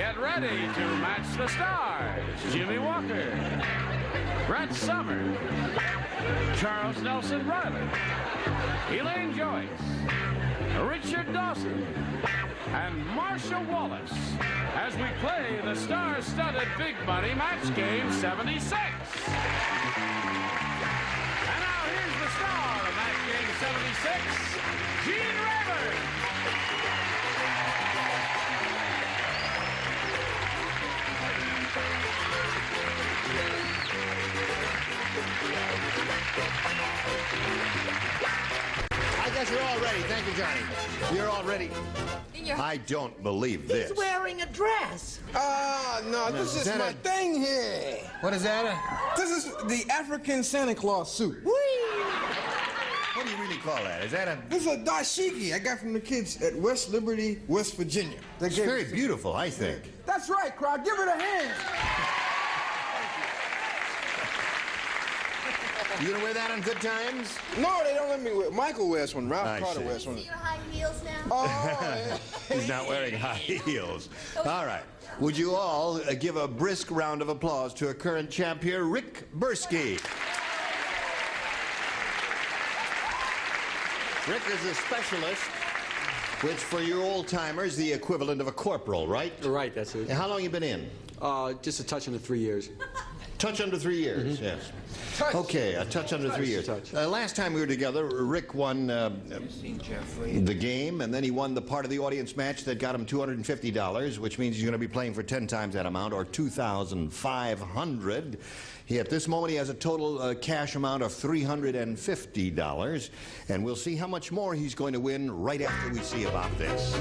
Get ready to match the stars. Jimmy Walker, Brett Somers, Charles Nelson Riley, Elaine Joyce, Richard Dawson, and Marcia Wallace as we play the star-studded Big Money Match Game 76. And now here's the star of Match Game 76, Gene Rayburn. I guess you're all ready. Thank you, Johnny. You're all ready. I don't believe this. He's wearing a dress. No, this is my thing here. What is that? This is the African Santa Claus suit. What do you really call that? Is that a... This is a dashiki I got from the kids at West Liberty, West Virginia. It's very beautiful, I think. That's right, crowd. Give it a hand. You gonna wear that on Good Times? No, they don't let me wear. Michael wears one. Ralph I Carter see. wears one. See your high heels now? Oh, He's not wearing high heels. All right. Would you all give a brisk round of applause to a current champ here, Rick Bursky. Rick is a specialist, which for you old-timers, the equivalent of a corporal, right? Right, that's it. And how long you been in? Just a touch under 3 years. Touch under 3 years, yes. Okay, a touch under 3 years. Last time we were together, Rick won the game, and then he won the part of the audience match that got him $250, which means he's going to be playing for 10 times that amount, or $2,500. At this moment, he has a total cash amount of $350, and we'll see how much more he's going to win right after we see about this.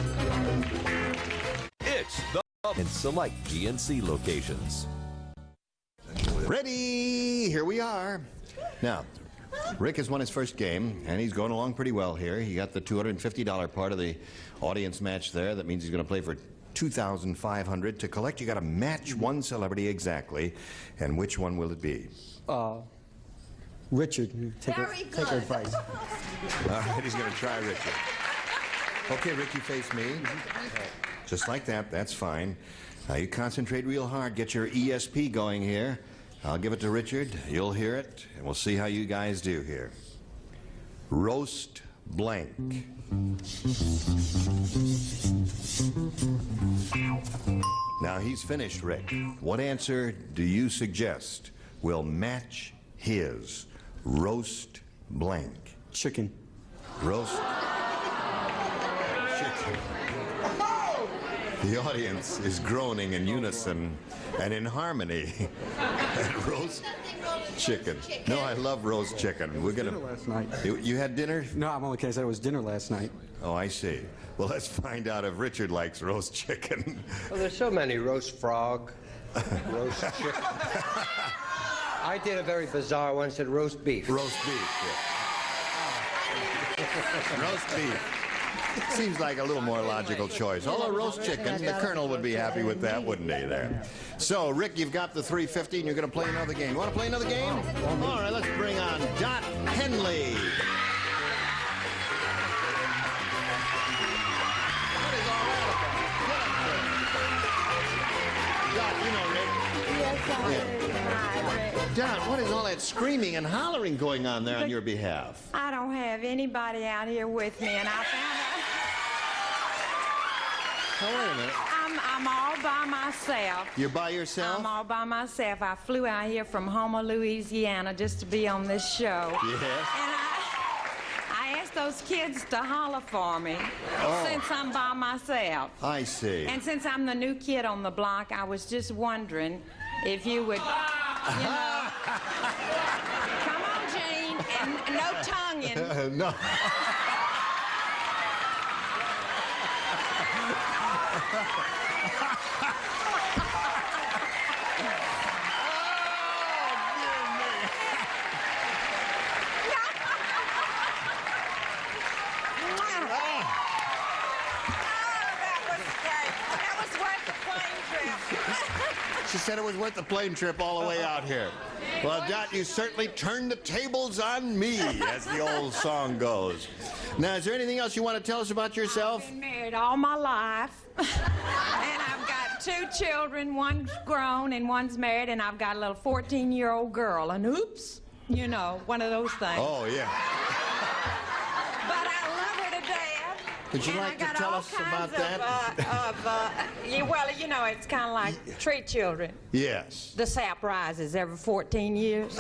It's the in select GNC locations. Ready? Here we are. Now, Rick has won his first game, and he's going along pretty well here. He got the $250 part of the audience match there. That means he's going to play for $2,500. To collect, you got to match one celebrity exactly. And which one will it be? Richard, take her advice. All right, he's going to try Richard. Okay, Rick, you face me. Just like that. That's fine. Now, you concentrate real hard. Get your ESP going here. I'll give it to Richard. You'll hear it, and we'll see how you guys do here. Roast blank. Now, he's finished, Rick. What answer do you suggest will match his roast blank? Chicken. Roast chicken. The audience is groaning in unison and in harmony. And roast chicken. No, I love roast chicken. We're gonna. Dinner last night. You had dinner? No, I'm only kidding. I said it was dinner last night. Oh, I see. Well, let's find out if Richard likes roast chicken. Well, there's so many. Roast frog, roast chicken. I did a very bizarre one, said roast beef. Roast beef, yeah. Roast beef. Seems like a little more logical choice. Although roast chicken, the Colonel would be happy with that, wouldn't he, there? So, Rick, you've got the $350, and you're going to play another game. You want to play another game? All right, let's bring on Dot Henley. What is all that about? Dot, you know, Rick. Yes, I do. Dot, what is all that screaming and hollering going on there on your behalf? I don't have anybody out here with me, and I found out Oh, wait a minute. I'm all by myself. You're by yourself? I'm all by myself. I flew out here from Houma, Louisiana, just to be on this show. Yes. And I asked those kids to holler for me since I'm by myself. I see. And since I'm the new kid on the block, I was just wondering if you would, you know, come on, Gene, and no tonguing. No. She said it was worth the plane trip all the way out here. Well, Dot, you certainly turned the tables on me, as the old song goes. Now, is there anything else you want to tell us about yourself? I've been married all my life, and I've got 2 children. One's grown and one's married, and I've got a little 14-year-old girl. And oops, you know, one of those things. Oh, yeah. But I love her to death. Would you And like I to got tell all us about kinds well, you know, it's kind of like tree children. Yes. The sap rises every 14 years.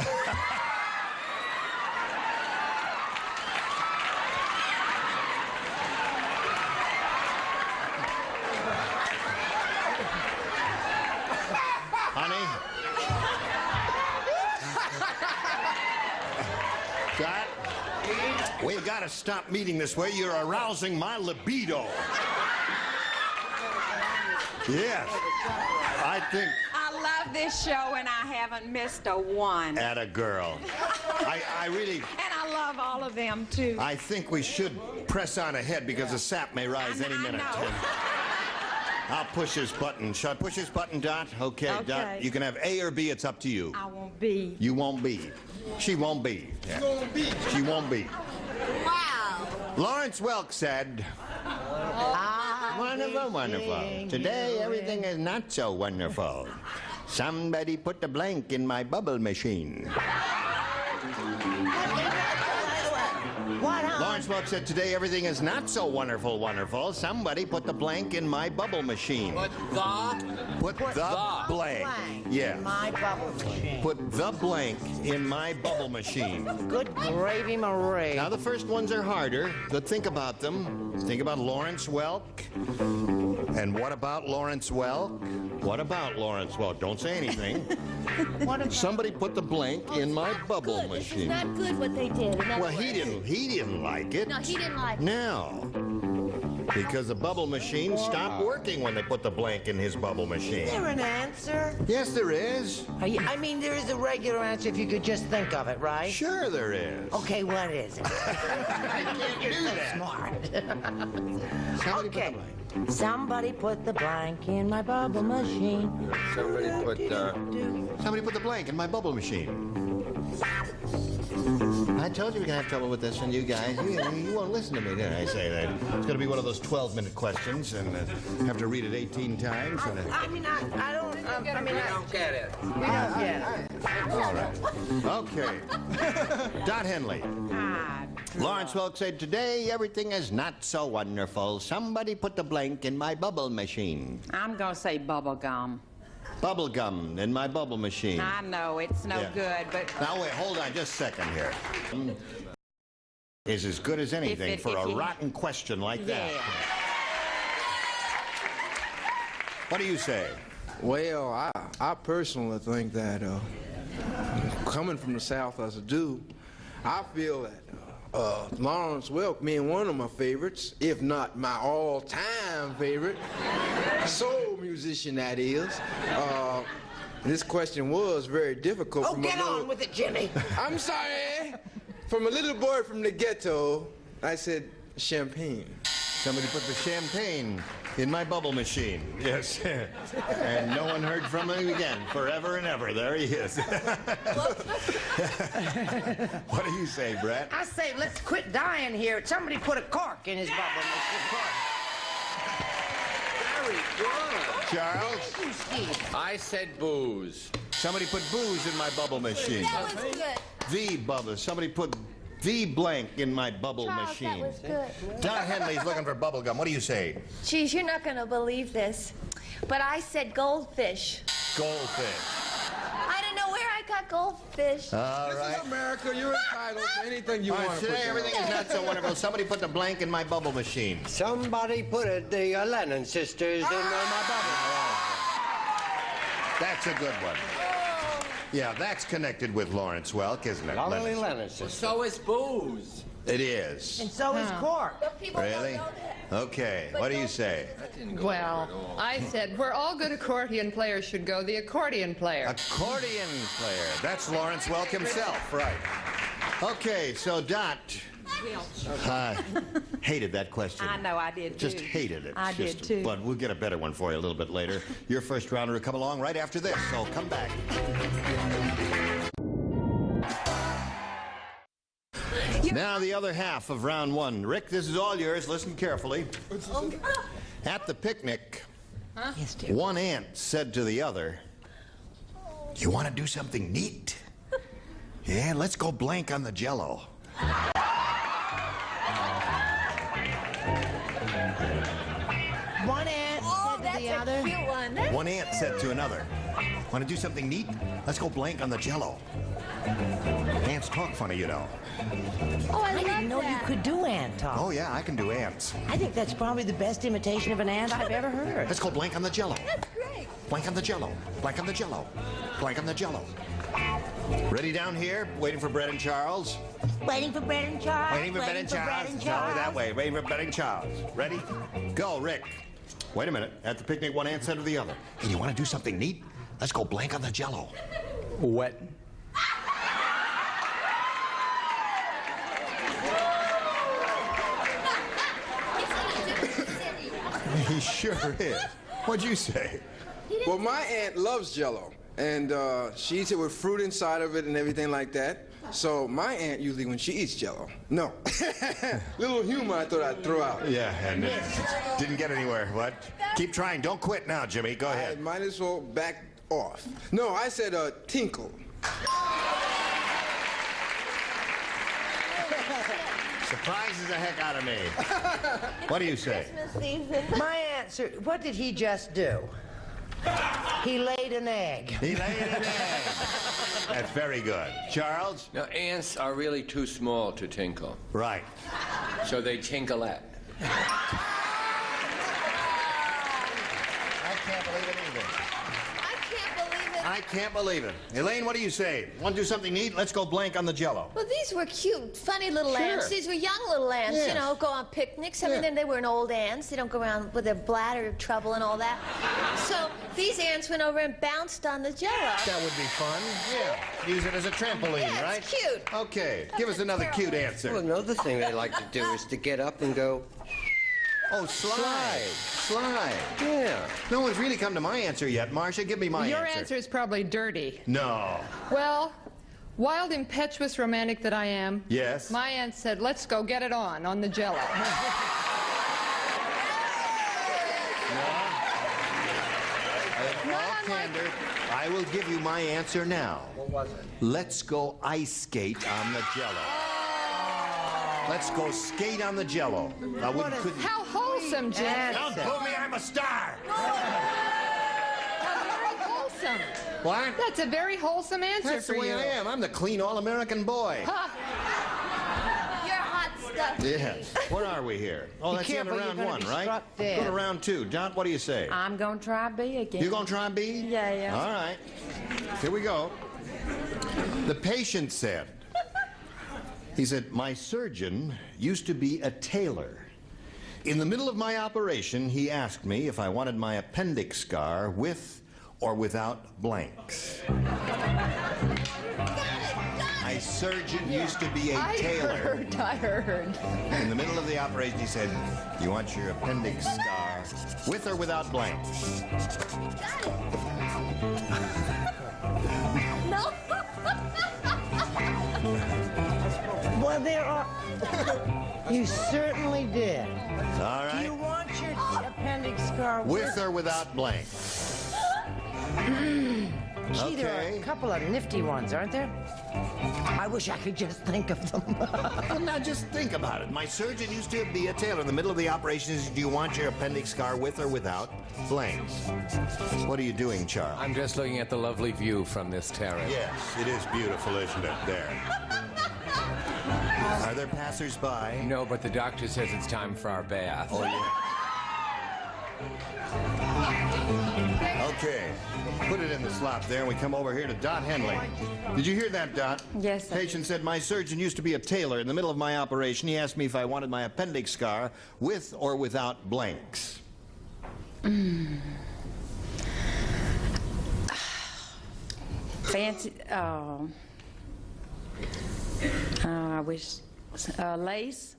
Honey? Dot, we gotta stop meeting this way. You're arousing my libido. Yes. I think... I love this show, and I haven't missed a one. Atta girl. I really... And I love all of them, too. I think we should press on ahead because the sap may rise any minute. I know. I'll push this button. Shall I push this button, Dot? Okay, Okay. Dot. You can have A or B. It's up to you. I won't be. You won't be. She won't be. Yeah. She won't be. Wow. Lawrence Welk said, wonderful, wonderful. Today everything is not so wonderful. Somebody put the blank in my bubble machine. What, Lawrence Welk said, today everything is not so wonderful, wonderful. Somebody put the blank in my bubble machine. Put the blank. Yeah. My bubble machine. Put the blank in my bubble machine. Good gravy, Marie. Now, the first ones are harder, but think about them. Think about Lawrence Welk. And what about Lawrence Welk? What about Lawrence Welk? Don't say anything. What about Somebody put the blank in my bubble Good. This is machine. not good what they did. In other Well, he words. didn't like it. No, he didn't like it. No. Because the bubble machine stopped working when they put the blank in his bubble machine. Is there an answer? Yes, there is. I mean, there is a regular answer if you could just think of it, right? Sure there is. Okay, what is it? I can't do that. Smart. Somebody put the Okay. blank. Somebody put the blank in my bubble machine. Somebody put, Somebody put the blank in my bubble machine. I told you we're going to have trouble with this one, you guys. You won't listen to me, did I say that? It's going to be one of those 12-minute questions, and have to read it 18 times. And, I don't get it. we don't get it. all right. Okay. Dot Henley. Lawrence Welk said, today everything is not so wonderful. Somebody put the blank in my bubble machine. I'm going to say bubble gum. Bubble gum in my bubble machine. I know it's no Yeah. good, but Now, wait, hold on just a second here. Is as good as anything for a rotten question like that. yeah. What do you say? Well, I personally think that coming from the South as a dude, I feel that Lawrence Welk being one of my favorites, if not my all-time favorite, soul musician that is. This question was very difficult. Oh, get on with it, Jimmy. I'm sorry. From a little boy from the ghetto, I said champagne. Somebody put the champagne in my bubble machine. Yes. And no one heard from him again, forever and ever. There he is. What do you say, Brett? I say, let's quit dying here. Somebody put a cork in his bubble machine. Very good. Charles? I said booze. Somebody put booze in my bubble machine. That was good. The bubble. Somebody put the blank in my bubble Charles, machine. that was good. Don Henley's looking for bubble gum. What do you say? Geez, you're not going to believe this, but I said goldfish. Goldfish. I don't know where I got goldfish. All This right. is America. You're entitled to anything you All right, want to put today down. everything is not so wonderful. Somebody put the blank in my bubble machine. Somebody put the Lennon sisters in my bubble. That's a good one. Yeah, that's connected with Lawrence Welk, isn't it? Not only Lennon? Lennon sisters. So is booze. It is. And so is cork. But people Really? don't know that. Okay, what do you say? Well, I said where all good accordion players should go, the accordion player. Accordion player. That's Lawrence Welk himself, right. Okay, so Dot. Hated that question. I know I did Just too. hated it. I did too. But we'll get a better one for you a little bit later. Your first rounder will come along right after this, so come back. Now the other half of round one. Rick, this is all yours. Listen carefully. At the picnic, Huh? Yes, dear. One ant said to the other, "You want to do something neat? Yeah, let's go blank on the Jell-O." One ant said to the other. Cute one. One ant said to another, "Want to do something neat? Let's go blank on the Jell-O." Ants talk funny, you know. Oh, I didn't know you could do ant talk. Oh, yeah, I can do ants. I think that's probably the best imitation of an ant I've ever heard. Let's go blank on the Jell-O. That's great. Blank on the Jell-O. Blank on the Jell-O. Blank on the Jell-O. Ready down here? Waiting for Brett and Charles? Waiting for Brett and Charles. Waiting for Brett and Charles. No, that way. Waiting for Brett and Charles. Ready? Go, Rick. Wait a minute. At the picnic, one ant said to the other, "Hey, you want to do something neat? Let's go blank on the Jell-O." Wet. He sure is. What'd you say? Well, my aunt loves Jell-O, and she eats it with fruit inside of it and everything like that. So my aunt usually, when she eats Jell-O, no. Little humor I thought I'd throw out. Yeah, and it didn't get anywhere. What? Keep trying. Don't quit now, Jimmy. Go I ahead. might as well back off. No, I said tinkle. Surprises the heck out of me. What do you say? Christmas season. My answer, what did he just do? He laid an egg. He laid an egg. That's very good. Charles? Now, ants are really too small to tinkle. Right. So they tinkleette. I can't believe it either. I can't believe it. I can't believe it. Elaine, what do you say? Want to do something neat? Let's go blank on the Jell-O. Well, these were cute, funny little Sure. ants. These were young little ants, Yes. you know, go on picnics. I mean, then they weren't old ants. They don't go around with their bladder trouble and all that. So these ants went over and bounced on the Jell-O. That would be fun. Yeah. Use it as a trampoline, Yeah, right? it's cute. Okay. Give us another cute Well, answer. another thing they like to do is to get up and go, Oh, slide. Slide. yeah. No one's really come to my answer yet. Marcia, give me my Your answer is probably dirty. No. Well, wild, impetuous romantic that I am, Yes. my aunt said, "Let's go get it on the Jell-O." In all candor, I will give you my answer now. What was it? Let's go ice skate on the Jell-O. Let's go skate on the Jell-O. Now, we couldn't. How wholesome, Jim. Don't boo me, I'm a star. Very wholesome. What? That's a very wholesome answer That's for the way you. I am. I'm the clean all-American boy. Ha. You're hot stuff. Yes. Where are we here? Oh, Be that's the end of careful, you're round gonna one, be right? struck dead. Go to round two. Dot, what do you say? I'm going to try B again. You gonna try B? Yeah. All right. Here we go. The patient said, he said, "My surgeon used to be a tailor. In the middle of my operation, he asked me if I wanted my appendix scar with or without blanks." My surgeon used to be a tailor. I heard. In the middle of the operation, he said, "You want your appendix scar with or without blanks?" No. Well, there are. You certainly did. All Do you right. want your appendix scar With or without blanks? Gee, there are Okay. a couple of nifty ones, aren't there? I wish I could just think of them. Well, now just think about it. My surgeon used to be a tailor. In the middle of the operation, he said, "Do you want your appendix scar with or without blanks?" What are you doing, Charles? I'm just looking at the lovely view from this terrace. Yes, it is beautiful, isn't it? There. Are there passers-by? No, but the doctor says it's time for our bath. Oh, yeah. Okay. Put it in the slot there, and we come over here to Dot Henley. Did you hear that, Dot? Yes, sir. Patient said, "My surgeon used to be a tailor. In the middle of my operation, he asked me if I wanted my appendix scar with or without blanks." Fancy. I wish. Lace?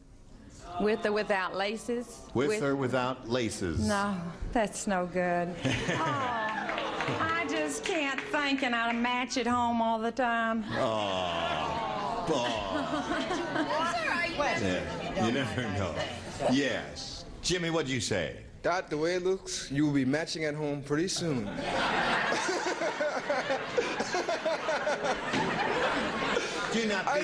With or without laces? With or without laces? No, that's no good. I just can't think, and I match at home all the time. Oh. Yeah. You never know. Yes. Jimmy, what'd you say? Dot, the way it looks, you will be matching at home pretty soon. Do not be.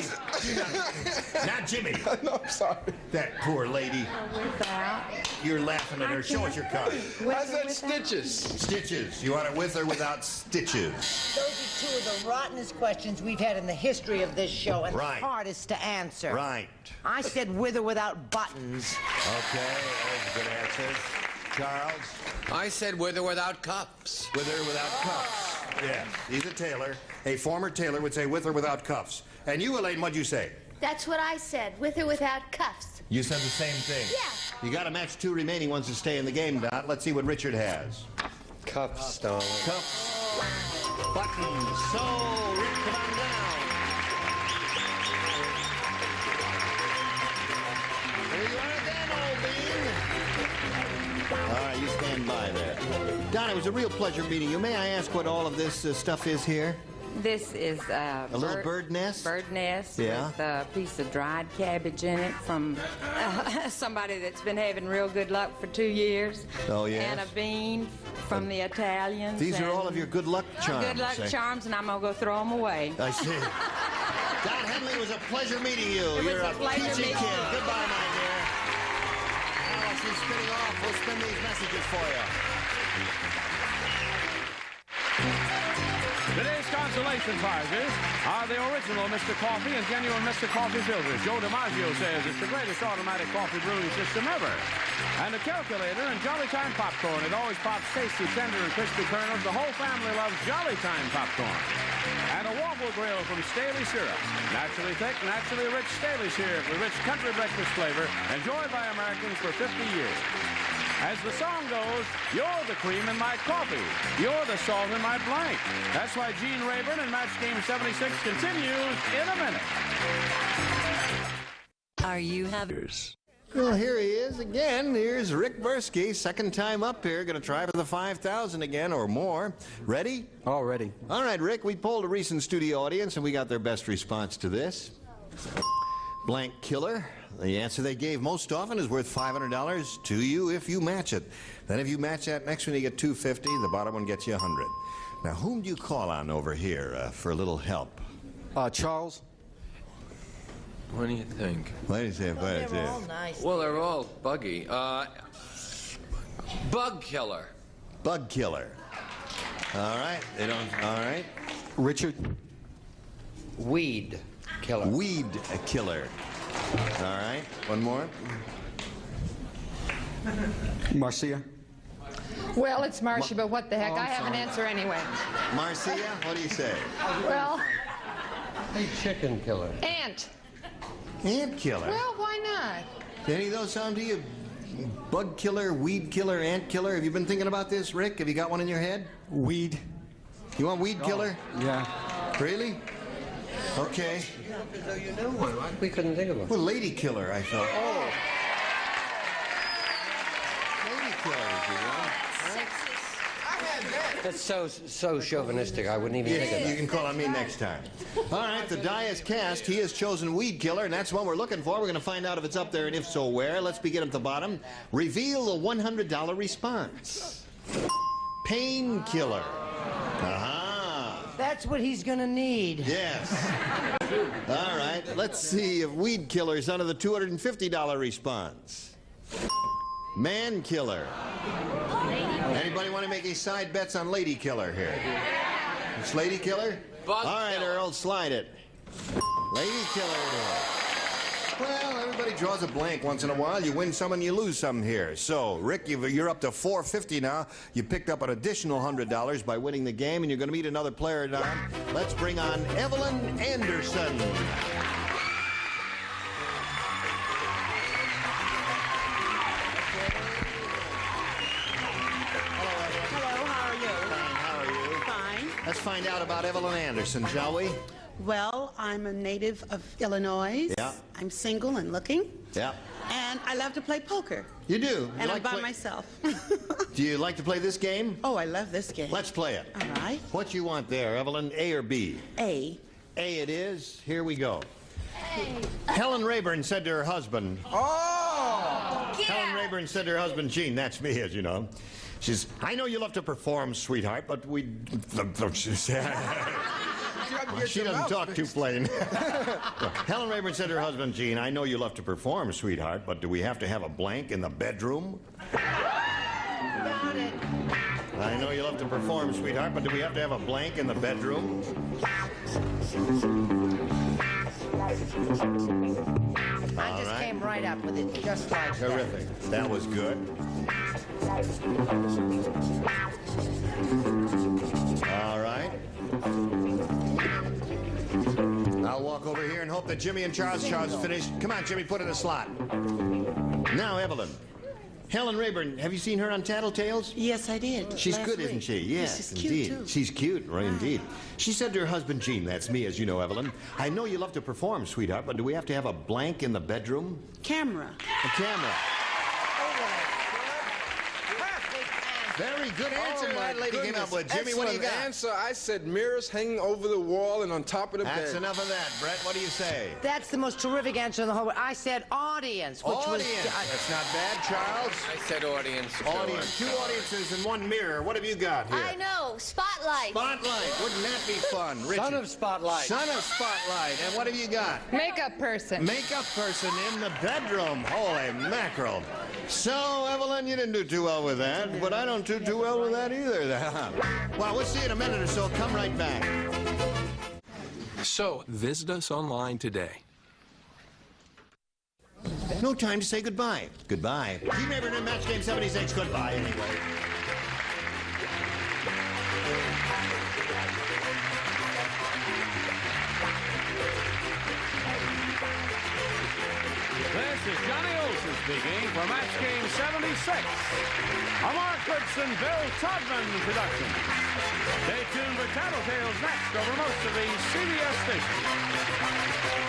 Not Jimmy. No, I'm sorry. That poor lady. Without. You're laughing at her. Show us your card. I said stitches. Stitches. You want it with or without stitches? Those are two of the rottenest questions we've had in the history of this show, and Right. the hardest to answer. Right. I said with or without buttons. Okay, there's a good answer. Charles? I said with or without cuffs. With or without cuffs. Yes. He's a tailor. A former tailor would say with or without cuffs. And you, Elaine, what'd you say? That's what I said, with or without cuffs. You said the same thing. Yeah. You got to match two remaining ones to stay in the game, Dot. Let's see what Richard has. Cuffs, darling. Cuffs. Buttons. So, Rick, come on down. There you are again, old bean. All right, you stand by there. Don, it was a real pleasure meeting you. May I ask what all of this stuff is here? This is A little bird nest? Bird nest Yeah. with a piece of dried cabbage in it from somebody that's been having real good luck for 2 years. Oh, yes? And a bean from the Italians. These are and all of your good luck charms. Good luck eh? charms, and I'm going to go throw them away. I see. Don Henley, it was a pleasure meeting you. It was You're a pleasure peachy meeting kid. you. Goodbye, my dear. Alice is spinning off. We'll spin these messages for you. Today's consolation prizes are the original Mr. Coffee and genuine Mr. Coffee filters. Joe DiMaggio says it's the greatest automatic coffee brewing system ever. And a calculator and Jolly Time popcorn. It always pops tasty, tender, and crispy kernels. The whole family loves Jolly Time popcorn. And a Wobble Grill from Staley Syrup. Naturally thick, naturally rich Staley Syrup with rich country breakfast flavor. Enjoyed by Americans for 50 years. As the song goes, you're the cream in my coffee. You're the salt in my blank. That's why Gene Rayburn and Match Game 76 continues in a minute. Are you having... Well, here he is again. Here's Rick Bursky, second time up here. Going to try for the 5,000 again or more. Ready? All ready. All right, Rick, we polled a recent studio audience, and we got their best response to this. Blank killer. The answer they gave most often is worth $500 to you if you match it. Then if you match that next one, you get $250. The bottom one gets you $100. Now, whom do you call on over here for a little help? Charles? What do you think? What is it? What is They're it? all nice. Well, they're all buggy. Bug killer. Bug killer. All right. They don't. All right. Richard? Weed killer. Weed killer. All right. One more. Marcia? Well, it's Marcia, but what the heck? I have an answer anyway. Marcia, what do you say? Well, Hey, chicken killer. ant. Ant killer. Well, why not? Any of those sound to you? Bug killer, weed killer, ant killer. Have you been thinking about this, Rick? Have you got one in your head? Weed? You want weed killer? Yeah. Really? Okay. So you know one. We couldn't think of one. Well, lady killer, I thought. Oh. Lady killer, if you want. That's so chauvinistic. I wouldn't even think of You that. can call on me next time. All right, the die is cast. He has chosen weed killer, and that's what we're looking for. We're going to find out if it's up there, and if so, where. Let's begin at the bottom. Reveal the $100 response. Painkiller. Aha. That's what he's gonna need. Yes. All right, let's see if weed killer is under the $250 response. Man killer. Anybody want to make any side bets on lady killer here? It's lady killer? Bug All right, killer. Earl, slide it. Lady killer it is. Well, everybody draws a blank once in a while. You win some and you lose some here. So, Rick, you're up to $450 now. You picked up an additional $100 by winning the game, and you're going to meet another player now. Let's bring on Evelyn Anderson. Hello, how are you? Fine, how are you? Fine. Let's find out about Evelyn Anderson, shall we? Well, I'm a native of Illinois. Yeah. I'm single and looking. Yeah. And I love to play poker. You do? You And I'm like by play- myself. Do you like to play this game? Oh, I love this game. Let's play it. All right. What you want there, Evelyn, A or B? A. A it is. Here we go. Helen Rayburn said to her husband, Get Helen Rayburn said to her husband, Gene, that's me, as you know. She says, I know you love to perform, sweetheart, but we... She doesn't talk too plain. Helen Rayburn said to her husband, Gene, I know you love to perform, sweetheart, but do we have to have a blank in the bedroom? Got it. I know you love to perform, sweetheart, but do we have to have a blank in the bedroom? I just came right up with it, just like that. Terrific. That was good. All right. I'll walk over here and hope that Jimmy and Charles finish. Come on, Jimmy, put in a slot. Now, Evelyn. Helen Rayburn, have you seen her on Tattletales? Yes, I did. She's last good, week. isn't she? Yes, she's cute, indeed. too. She's cute, right, indeed. She said to her husband, Gene, that's me, as you know, Evelyn, I know you love to perform, sweetheart, but do we have to have a blank in the bedroom? Camera. A camera. Very good answer that lady came up with. Jimmy, what do you got? Answer. I said mirrors hanging over the wall and on top of the bed. That's enough of that. Brett, what do you say? That's the most terrific answer in the whole world. I said audience, which Audience. was... That's not bad, Charles. I said audience. Audience. Two audiences and one mirror. What have you got here? I know. Spotlight. Spotlight. Wouldn't that be fun? Richard. Son of Spotlight. Son of Spotlight. And what have you got? Makeup person. Makeup person in the bedroom. Holy mackerel. So, Evelyn, you didn't do too well with that, but I don't do too well with that either. Well, we'll see you in a minute or so. Come right back. So, visit us online today. No time to say goodbye. Goodbye. Team Rayburn in Match Game 76. Goodbye, anyway. This is Johnny Olson speaking for Match Game 76. A Mark Goodson, Bill Todman production. Stay tuned for Tattletales next over most of these CBS stations.